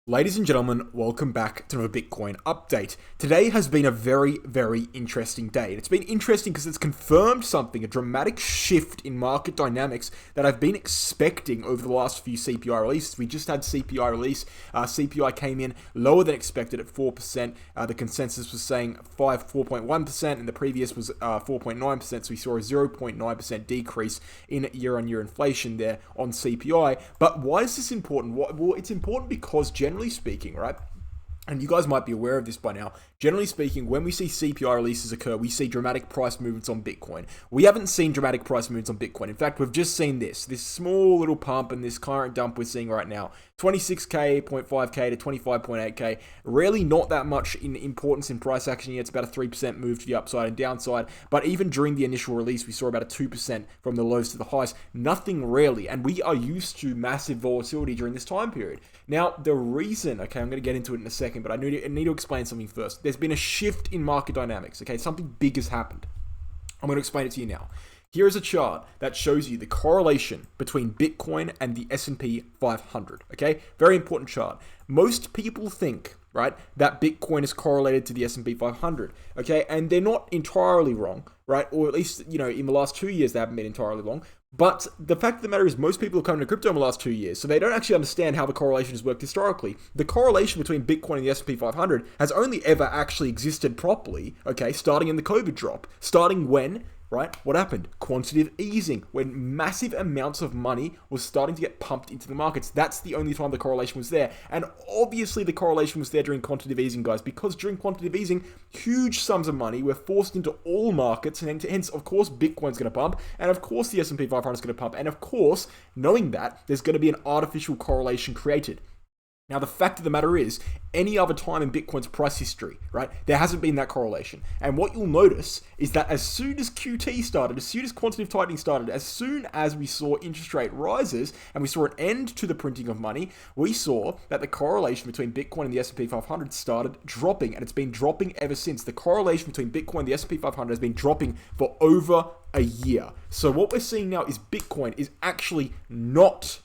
Ladies and gentlemen, welcome back to another Bitcoin update. Today has been a very, very interesting day. And it's been interesting because it's confirmed something, a dramatic shift in market dynamics that I've been expecting over the last few CPI releases. We just had CPI release. CPI came in lower than expected at 4%. The consensus was saying 4.1%, and the previous was 4.9%. So we saw a 0.9% decrease in year-on-year inflation there on CPI. But why is this important? Well, it's important because generally speaking, right? And you guys might be aware of this by now. Generally speaking, when we see CPI releases occur, we see dramatic price movements on Bitcoin. We haven't seen dramatic price movements on Bitcoin. In fact, we've just seen this small little pump and this current dump we're seeing right now. 26K, 0.5K to 25.8K. Really not that much in importance in price action yet. It's about a 3% move to the upside and downside. But even during the initial release, we saw about a 2% from the lows to the highs. Nothing really. And we are used to massive volatility during this time period. Now, the reason, okay, I'm going to get into it in a second, but I need to explain something first. There's been a shift in market dynamics, okay? Something big has happened. I'm going to explain it to you now. Here is a chart that shows you the correlation between Bitcoin and the S&P 500, okay? Very important chart. Most people think, right, that Bitcoin is correlated to the S&P 500, okay? And they're not entirely wrong, right? Or at least, in the last 2 years, they haven't been entirely wrong. But the fact of the matter is most people have come to crypto in the last 2 years, so they don't actually understand how the correlation has worked historically. The correlation between Bitcoin and the S&P 500 has only ever actually existed properly, okay, starting in the COVID drop. Starting when, right, what happened? Quantitative easing, when massive amounts of money was starting to get pumped into the markets. That's the only time the correlation was there. And obviously the correlation was there during quantitative easing, guys, because during quantitative easing, huge sums of money were forced into all markets, and hence, of course, Bitcoin's going to pump, and of course the S&P 500 is going to pump, and of course, knowing that, there's going to be an artificial correlation created. Now, the fact of the matter is, any other time in Bitcoin's price history, right, there hasn't been that correlation. And what you'll notice is that as soon as QT started, as soon as quantitative tightening started, as soon as we saw interest rate rises and we saw an end to the printing of money, we saw that the correlation between Bitcoin and the S&P 500 started dropping, and it's been dropping ever since. The correlation between Bitcoin and the S&P 500 has been dropping for over a year. So what we're seeing now is Bitcoin is actually not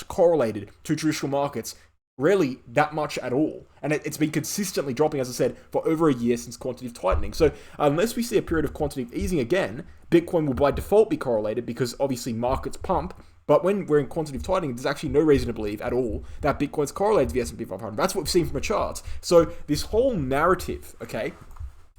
correlated to traditional markets really that much at all. And it's been consistently dropping, as I said, for over a year since quantitative tightening. So unless we see a period of quantitative easing again, Bitcoin will by default be correlated because obviously markets pump. But when we're in quantitative tightening, there's actually no reason to believe at all that Bitcoin's correlated to the S&P 500. That's what we've seen from the charts. So this whole narrative, okay,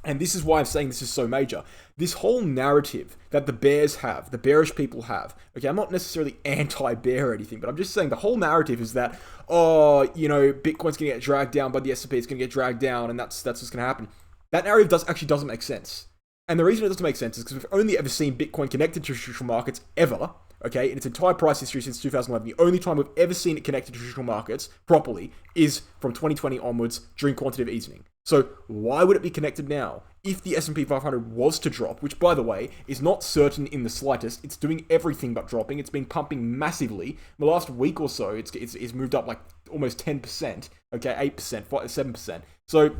and this is why I'm saying this is so major. This whole narrative that the bears have, the bearish people have, okay, I'm not necessarily anti-bear or anything, but I'm just saying the whole narrative is that, Bitcoin's going to get dragged down by the S&P, it's going to get dragged down, and that's what's going to happen. That narrative doesn't make sense. And the reason it doesn't make sense is because we've only ever seen Bitcoin connected to traditional markets ever, okay, in its entire price history since 2011. The only time we've ever seen it connected to traditional markets properly is from 2020 onwards during quantitative easing. So why would it be connected now? If the S&P 500 was to drop, which by the way is not certain in the slightest, it's doing everything but dropping. It's been pumping massively. In the last week or so, it's moved up like almost 10%, okay, 8%, 7%. So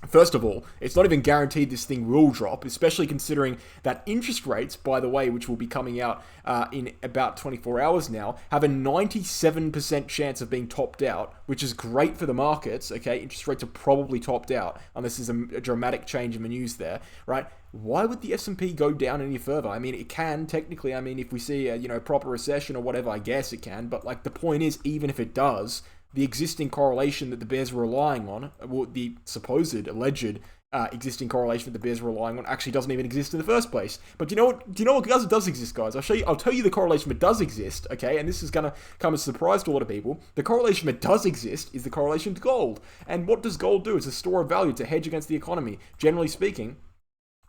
first of all, it's not even guaranteed this thing will drop, especially considering that interest rates, by the way, which will be coming out in about 24 hours now, have a 97% chance of being topped out, which is great for the markets, okay? Interest rates are probably topped out, unless there's a dramatic change in the news there, right? Why would the S&P go down any further? I mean, it can, technically. I mean, if we see a, proper recession or whatever, I guess it can. But, the point is, even if it does, the existing correlation that the bears are relying on, well, the supposed, alleged existing correlation that the bears are relying on actually doesn't even exist in the first place. But do you know what does exist, guys? I'll tell you the correlation that does exist, okay? And this is going to come as a surprise to a lot of people. The correlation that does exist is the correlation to gold. And what does gold do? It's a store of value to hedge against the economy, generally speaking,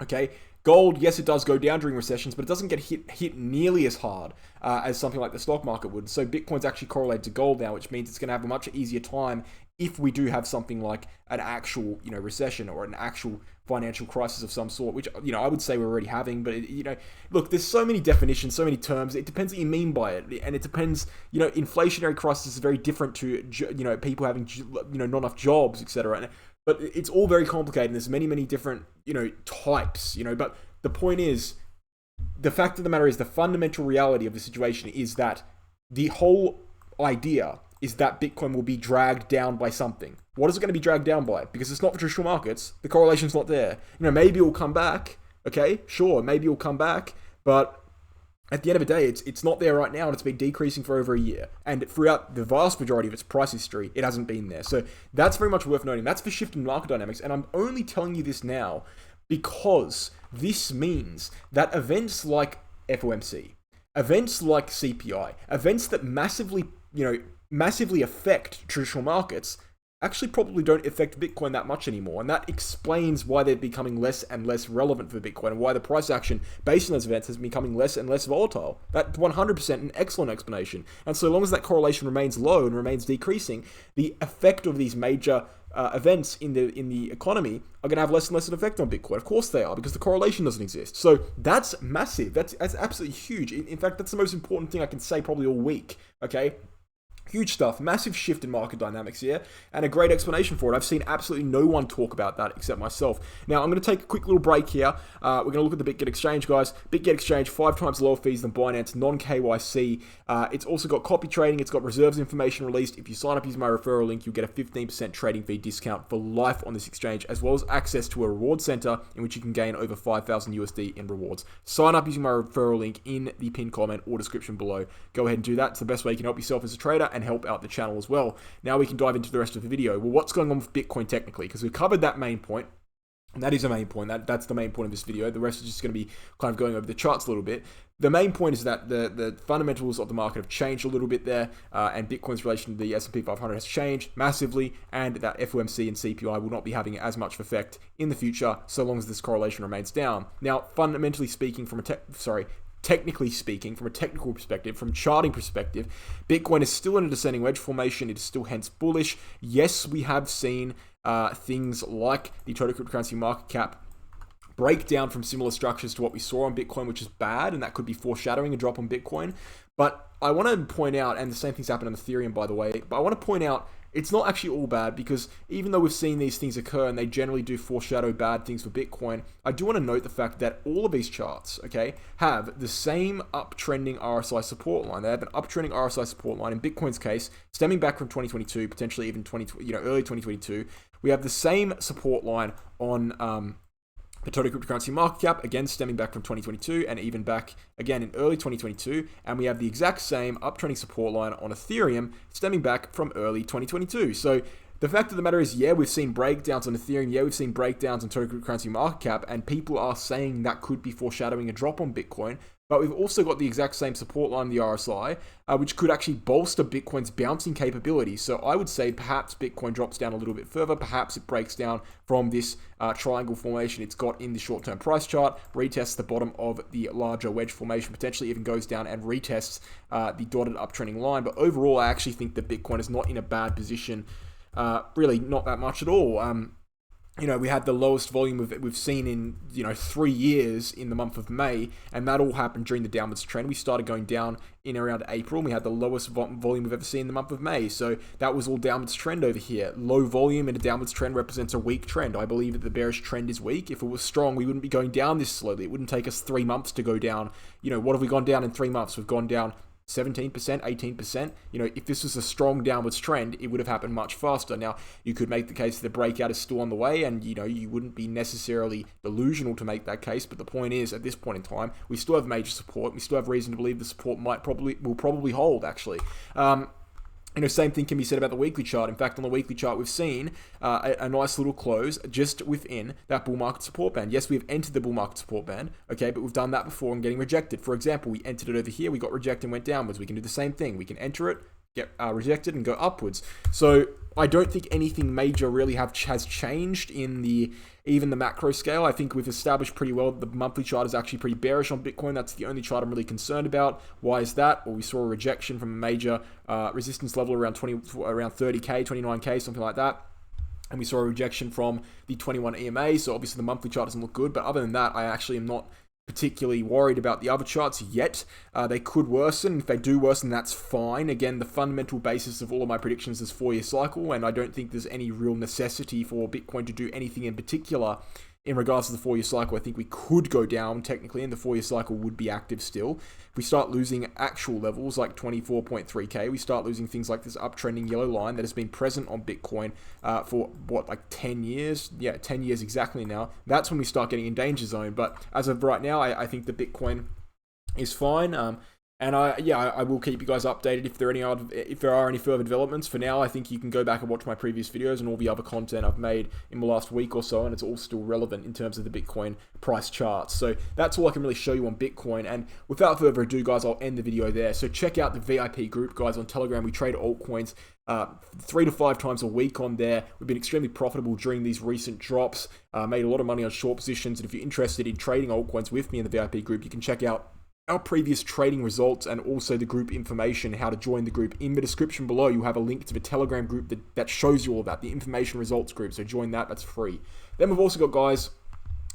okay? Gold, yes, it does go down during recessions, but it doesn't get hit nearly as hard as something like the stock market would. So Bitcoin's actually correlated to gold now, which means it's going to have a much easier time if we do have something like an actual, recession or an actual financial crisis of some sort, which, I would say we're already having. But, look, there's so many definitions, so many terms. It depends what you mean by it. And it depends, inflationary crisis is very different to, people having, not enough jobs, etc. But it's all very complicated, and there's many different, types, but the point is, the fact of the matter is, the fundamental reality of the situation is that the whole idea is that Bitcoin will be dragged down by something. What is it going to be dragged down by? Because it's not for traditional markets. The correlation's not there. Maybe it will come back. Okay, sure, maybe it will come back, but at the end of the day, it's not there right now, and it's been decreasing for over a year. And throughout the vast majority of its price history, it hasn't been there. So that's very much worth noting. That's for shifting market dynamics. And I'm only telling you this now because this means that events like FOMC, events like CPI, events that massively affect traditional markets actually probably don't affect Bitcoin that much anymore. And that explains why they're becoming less and less relevant for Bitcoin and why the price action based on those events has been becoming less and less volatile. That's 100% an excellent explanation. And so long as that correlation remains low and remains decreasing, the effect of these major events in the economy are going to have less and less an effect on Bitcoin. Of course they are, because the correlation doesn't exist. So that's massive. That's absolutely huge. In fact, that's the most important thing I can say probably all week. Okay? Huge stuff, massive shift in market dynamics here, and a great explanation for it. I've seen absolutely no one talk about that except myself. Now, I'm going to take a quick little break here. We're going to look at the Bitget Exchange, guys. Bitget Exchange, 5 times lower fees than Binance, non-KYC. It's also got copy trading. It's got reserves information released. If you sign up using my referral link, you'll get a 15% trading fee discount for life on this exchange, as well as access to a reward center in which you can gain over 5,000 USD in rewards. Sign up using my referral link in the pinned comment or description below. Go ahead and do that. It's the best way you can help yourself as a trader and help out the channel as well. Now we can dive into the rest of the video. Well, what's going on with Bitcoin technically? Because we've covered that main point. And that is a main point. That's the main point of this video. The rest is just going to be kind of going over the charts a little bit. The main point is that the fundamentals of the market have changed a little bit there, and Bitcoin's relation to the S&P 500 has changed massively, and that FOMC and CPI will not be having as much effect in the future so long as this correlation remains down. Now, fundamentally speaking, technically speaking, from a technical perspective, from a charting perspective, Bitcoin is still in a descending wedge formation. It is still hence bullish. Yes, we have seen things like the total cryptocurrency market cap break down from similar structures to what we saw on Bitcoin, which is bad, and that could be foreshadowing a drop on Bitcoin. But I want to point out, and the same thing's happened on Ethereum, by the way, but I want to point out it's not actually all bad, because even though we've seen these things occur and they generally do foreshadow bad things for Bitcoin, I do want to note the fact that all of these charts, okay, have the same uptrending RSI support line. They have an uptrending RSI support line. In Bitcoin's case, stemming back from 2022, potentially even early 2022, we have the same support line on the total cryptocurrency market cap, again stemming back from 2022 and even back again in early 2022. And we have the exact same uptrending support line on Ethereum stemming back from early 2022. So the fact of the matter is, yeah, we've seen breakdowns on Ethereum. Yeah, we've seen breakdowns on total cryptocurrency market cap, and people are saying that could be foreshadowing a drop on Bitcoin. But we've also got the exact same support line, the RSI, which could actually bolster Bitcoin's bouncing capability. So I would say perhaps Bitcoin drops down a little bit further. Perhaps it breaks down from this triangle formation it's got in the short-term price chart, retests the bottom of the larger wedge formation, potentially even goes down and retests the dotted uptrending line. But overall, I actually think that Bitcoin is not in a bad position, really not that much at all. We had the lowest volume we've seen in 3 years in the month of May, and that all happened during the downwards trend. We started going down in around April, and we had the lowest volume we've ever seen in the month of May. So that was all downwards trend over here. Low volume in a downwards trend represents a weak trend. I believe that the bearish trend is weak. If it was strong, we wouldn't be going down this slowly. It wouldn't take us 3 months to go down. What have we gone down in 3 months? We've gone down 17%, 18%. If this was a strong downwards trend, it would have happened much faster. Now, you could make the case that the breakout is still on the way, and you wouldn't be necessarily delusional to make that case. But the point is, at this point in time, we still have major support. We still have reason to believe the support will probably hold, actually. Same thing can be said about the weekly chart. In fact, on the weekly chart, we've seen a nice little close just within that bull market support band. Yes, we've entered the bull market support band, okay, but we've done that before and getting rejected. For example, we entered it over here, we got rejected and went downwards. We can do the same thing. We can enter it, get rejected, and go upwards. So I don't think anything major really has changed in even the macro scale. I think we've established pretty well that the monthly chart is actually pretty bearish on Bitcoin. That's the only chart I'm really concerned about. Why is that? Well, we saw a rejection from a major resistance level around 30K, 29K, something like that. And we saw a rejection from the 21 EMA. So obviously the monthly chart doesn't look good. But other than that, I actually am not particularly worried about the other charts yet. They could worsen. If they do worsen, that's fine. Again, the fundamental basis of all of my predictions is 4-year cycle, and I don't think there's any real necessity for Bitcoin to do anything in particular in regards to the 4-year cycle, I think we could go down technically, and the 4-year cycle would be active still. If we start losing actual levels like 24.3k, we start losing things like this uptrending yellow line that has been present on Bitcoin for what, like 10 years? Yeah, 10 years exactly now. That's when we start getting in danger zone. But as of right now, I think the Bitcoin is fine. And I will keep you guys updated if there are any further developments. For now, I think you can go back and watch my previous videos and all the other content I've made in the last week or so, and it's all still relevant in terms of the Bitcoin price charts. So that's all I can really show you on Bitcoin. And without further ado, guys, I'll end the video there. So check out the VIP group, guys, on Telegram. We trade altcoins 3 to 5 times a week on there. We've been extremely profitable during these recent drops, made a lot of money on short positions. And if you're interested in trading altcoins with me in the VIP group, you can check out our previous trading results and also the group information, how to join the group. In the description below, you have a link to the Telegram group that shows you all that, the information results group. So join that, that's free. Then we've also got, guys,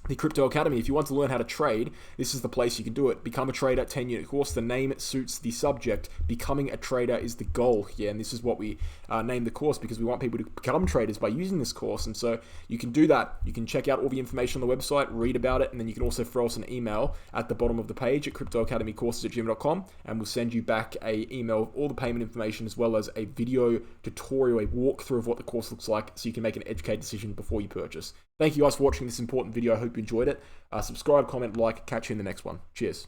the Crypto Academy. If you want to learn how to trade, this is the place you can do it. Become a trader 10-unit course. The name suits the subject. Becoming a trader is the goal here, and this is what we named the course because we want people to become traders by using this course. And so you can do that. You can check out all the information on the website, read about it, and then you can also throw us an email at the bottom of the page at cryptoacademycourses@gmail.com, and we'll send you back a email with all the payment information as well as a video tutorial, a walkthrough of what the course looks like so you can make an educated decision before you purchase. Thank you guys for watching this important video. I hope you enjoyed it. Subscribe, comment, like. Catch you in the next one. Cheers.